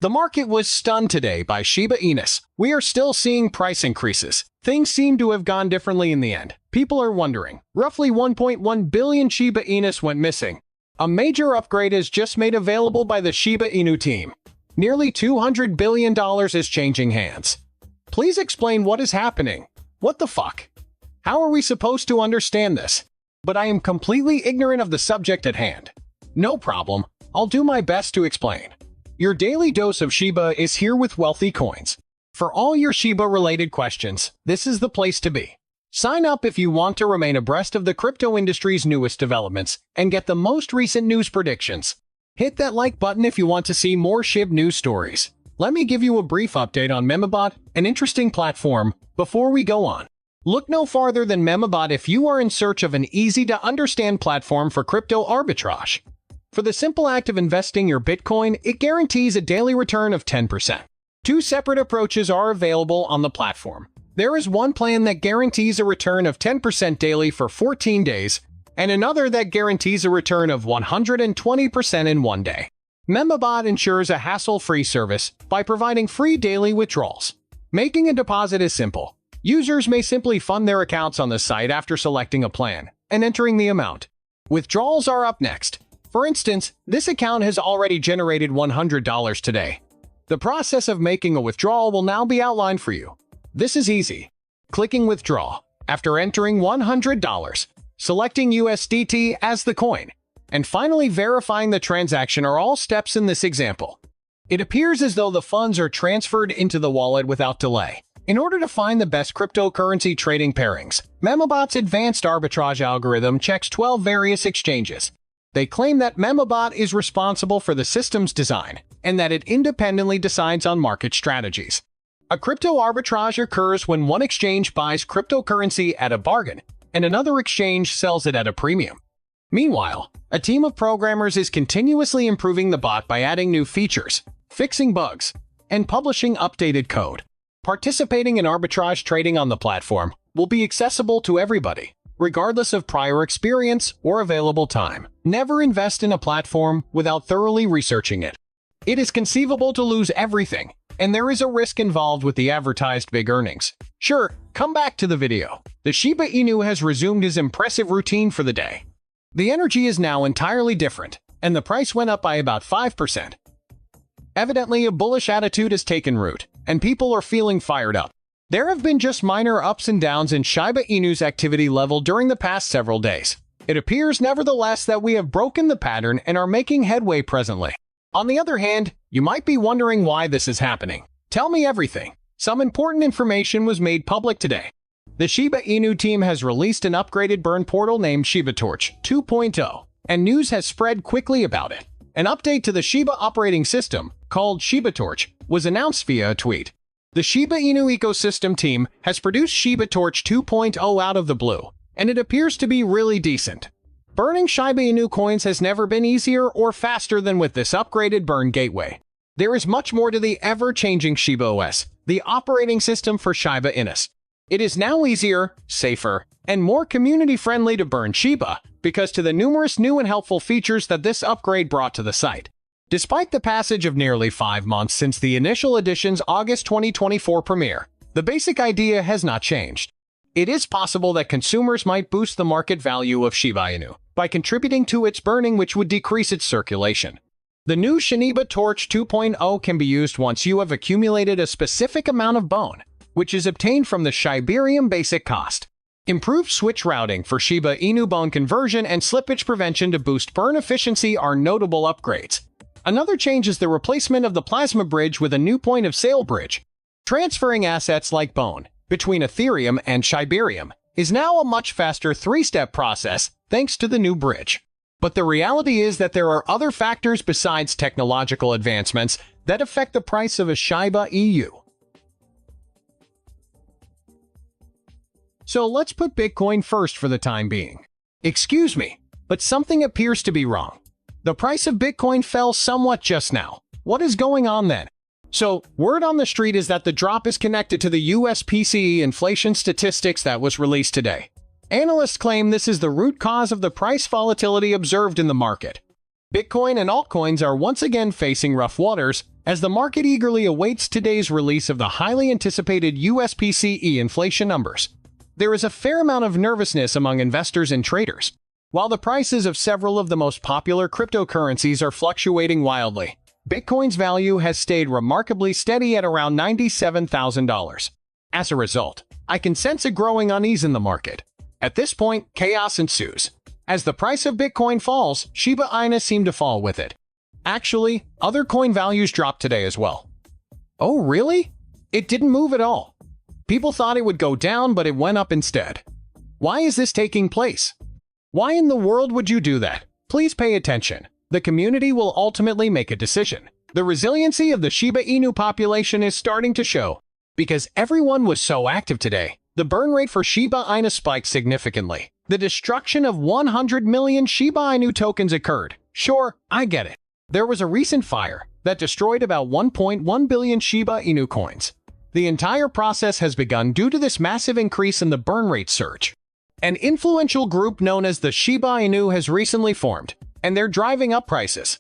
The market was stunned today by Shiba Inu. We are still seeing price increases. Things seem to have gone differently in the end. People are wondering. Roughly 1.1 billion Shiba Inu went missing. A major upgrade is just made available by the Shiba Inu team. Nearly $200 billion is changing hands. Please explain what is happening. What the fuck? How are we supposed to understand this? But I am completely ignorant of the subject at hand. No problem. I'll do my best to explain. Your daily dose of Shiba is here with Wealthy Coins. For all your Shiba-related questions, this is the place to be. Sign up if you want to remain abreast of the crypto industry's newest developments and get the most recent news predictions. Hit that like button if you want to see more Shib news stories. Let me give you a brief update on Memobot, an interesting platform, before we go on. Look no farther than Memobot if you are in search of an easy-to-understand platform for crypto arbitrage. For the simple act of investing your Bitcoin, it guarantees a daily return of 10%. Two separate approaches are available on the platform. There is one plan that guarantees a return of 10% daily for 14 days, and another that guarantees a return of 120% in 1 day. Memobot ensures a hassle-free service by providing free daily withdrawals. Making a deposit is simple. Users may simply fund their accounts on the site after selecting a plan and entering the amount. Withdrawals are up next. For instance, this account has already generated $100 today. The process of making a withdrawal will now be outlined for you. This is easy. Clicking Withdraw. After entering $100, selecting USDT as the coin, and finally verifying the transaction are all steps in this example. It appears as though the funds are transferred into the wallet without delay. In order to find the best cryptocurrency trading pairings, Memobot's advanced arbitrage algorithm checks 12 various exchanges. They claim that Memobot is responsible for the system's design, and that it independently decides on market strategies. A crypto arbitrage occurs when one exchange buys cryptocurrency at a bargain, and another exchange sells it at a premium. Meanwhile, a team of programmers is continuously improving the bot by adding new features, fixing bugs, and publishing updated code. Participating in arbitrage trading on the platform will be accessible to everybody, regardless of prior experience or available time. Never invest in a platform without thoroughly researching it. It is conceivable to lose everything, and there is a risk involved with the advertised big earnings. Sure, come back to the video. The Shiba Inu has resumed his impressive routine for the day. The energy is now entirely different, and the price went up by about 5%. Evidently, a bullish attitude has taken root, and people are feeling fired up. There have been just minor ups and downs in Shiba Inu's activity level during the past several days. It appears, nevertheless, that we have broken the pattern and are making headway presently. On the other hand, you might be wondering why this is happening. Tell me everything. Some important information was made public today. The Shiba Inu team has released an upgraded burn portal named ShibaTorch 2.0, and news has spread quickly about it. An update to the Shiba operating system, called ShibaTorch, was announced via a tweet. The Shiba Inu ecosystem team has produced ShibaTorch 2.0 out of the blue, and it appears to be really decent. Burning Shiba Inu coins has never been easier or faster than with this upgraded burn gateway. There is much more to the ever-changing Shiba OS, the operating system for Shiba Inu. It is now easier, safer, and more community-friendly to burn Shiba because to the numerous new and helpful features that this upgrade brought to the site. Despite the passage of nearly 5 months since the initial edition's August 2024 premiere, the basic idea has not changed. It is possible that consumers might boost the market value of Shiba Inu by contributing to its burning, which would decrease its circulation. The new ShibaTorch 2.0 can be used once you have accumulated a specific amount of bone, which is obtained from the Shibarium basic cost. Improved switch routing for Shiba Inu bone conversion and slippage prevention to boost burn efficiency are notable upgrades. Another change is the replacement of the plasma bridge with a new point-of-sale bridge. Transferring assets like bone between Ethereum and Shibarium is now a much faster 3-step process thanks to the new bridge. But the reality is that there are other factors besides technological advancements that affect the price of a Shiba Inu. So let's put Bitcoin first for the time being. Excuse me, but something appears to be wrong. The price of Bitcoin fell somewhat just now. What is going on then? So, word on the street is that the drop is connected to the US PCE inflation statistics that was released today. Analysts claim this is the root cause of the price volatility observed in the market. Bitcoin and altcoins are once again facing rough waters As the market eagerly awaits today's release of the highly anticipated US PCE inflation numbers, there is a fair amount of nervousness among investors and traders. While the prices of several of the most popular cryptocurrencies are fluctuating wildly, Bitcoin's value has stayed remarkably steady at around $97,000. As a result, I can sense a growing unease in the market. At this point, chaos ensues. As the price of Bitcoin falls, Shiba Inu seem to fall with it. Actually, other coin values dropped today as well. Oh, really? It didn't move at all. People thought it would go down, but it went up instead. Why is this taking place? Why in the world would you do that? Please pay attention. The community will ultimately make a decision. The resiliency of the Shiba Inu population is starting to show. Because everyone was so active today, the burn rate for Shiba Inu spiked significantly. The destruction of 100 million Shiba Inu tokens occurred. Sure, I get it. There was a recent fire that destroyed about 1.1 billion Shiba Inu coins. The entire process has begun due to this massive increase in the burn rate surge. An influential group known as the Shiba Inu has recently formed, and they're driving up prices.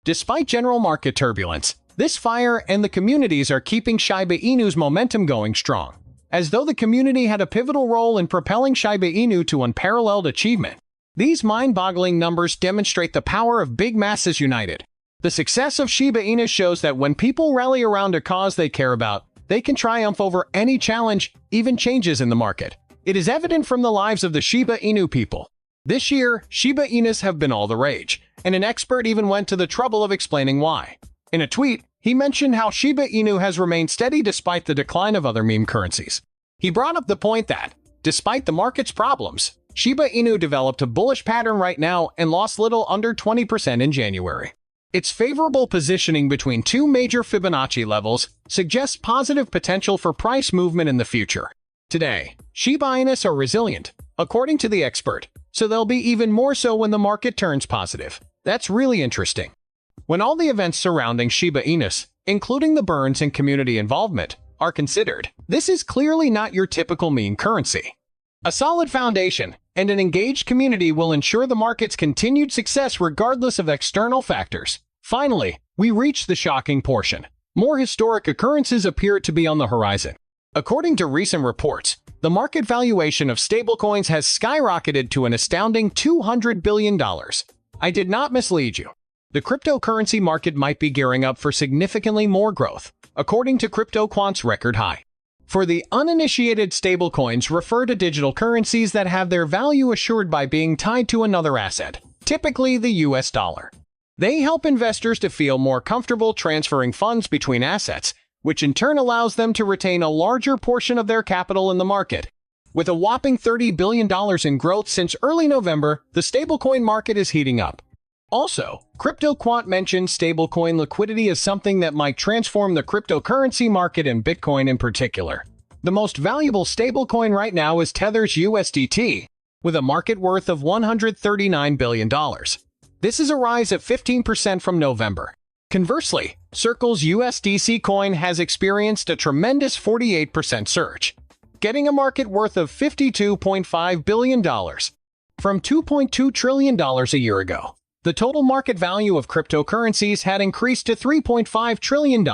Despite general market turbulence, this fire and the communities are keeping Shiba Inu's momentum going strong, as though the community had a pivotal role in propelling Shiba Inu to unparalleled achievement. These mind-boggling numbers demonstrate the power of big masses united. The success of Shiba Inu shows that when people rally around a cause they care about, they can triumph over any challenge, even changes in the market. It is evident from the lives of the Shiba Inu people. This year, Shiba Inus have been all the rage, and an expert even went to the trouble of explaining why. In a tweet, he mentioned how Shiba Inu has remained steady despite the decline of other meme currencies. He brought up the point that, despite the market's problems, Shiba Inu developed a bullish pattern right now and lost little under 20% in January. Its favorable positioning between two major Fibonacci levels suggests positive potential for price movement in the future. Today, Shiba Inus are resilient, according to the expert, so they'll be even more so when the market turns positive. That's really interesting. When all the events surrounding Shiba Inus, including the burns and community involvement, are considered, this is clearly not your typical meme currency. A solid foundation and an engaged community will ensure the market's continued success regardless of external factors. Finally, we reach the shocking portion. More historic occurrences appear to be on the horizon. According to recent reports, the market valuation of stablecoins has skyrocketed to an astounding $200 billion. I did not mislead you. The cryptocurrency market might be gearing up for significantly more growth, according to CryptoQuant's record high. For the uninitiated, stablecoins refer to digital currencies that have their value assured by being tied to another asset, typically the US dollar. They help investors to feel more comfortable transferring funds between assets, which in turn allows them to retain a larger portion of their capital in the market. With a whopping $30 billion in growth since early November, the stablecoin market is heating up. Also, CryptoQuant mentions stablecoin liquidity as something that might transform the cryptocurrency market and Bitcoin in particular. The most valuable stablecoin right now is Tether's USDT, with a market worth of $139 billion. This is a rise of 15% from November. Conversely, Circle's USDC coin has experienced a tremendous 48% surge, getting a market worth of $52.5 billion, from $2.2 trillion a year ago. The total market value of cryptocurrencies had increased to $3.5 trillion.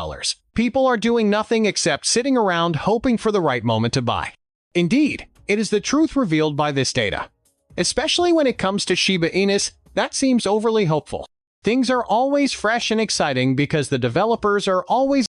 People are doing nothing except sitting around hoping for the right moment to buy. Indeed, it is the truth revealed by this data. Especially when it comes to Shiba Inus, that seems overly hopeful. Things are always fresh and exciting because the developers are always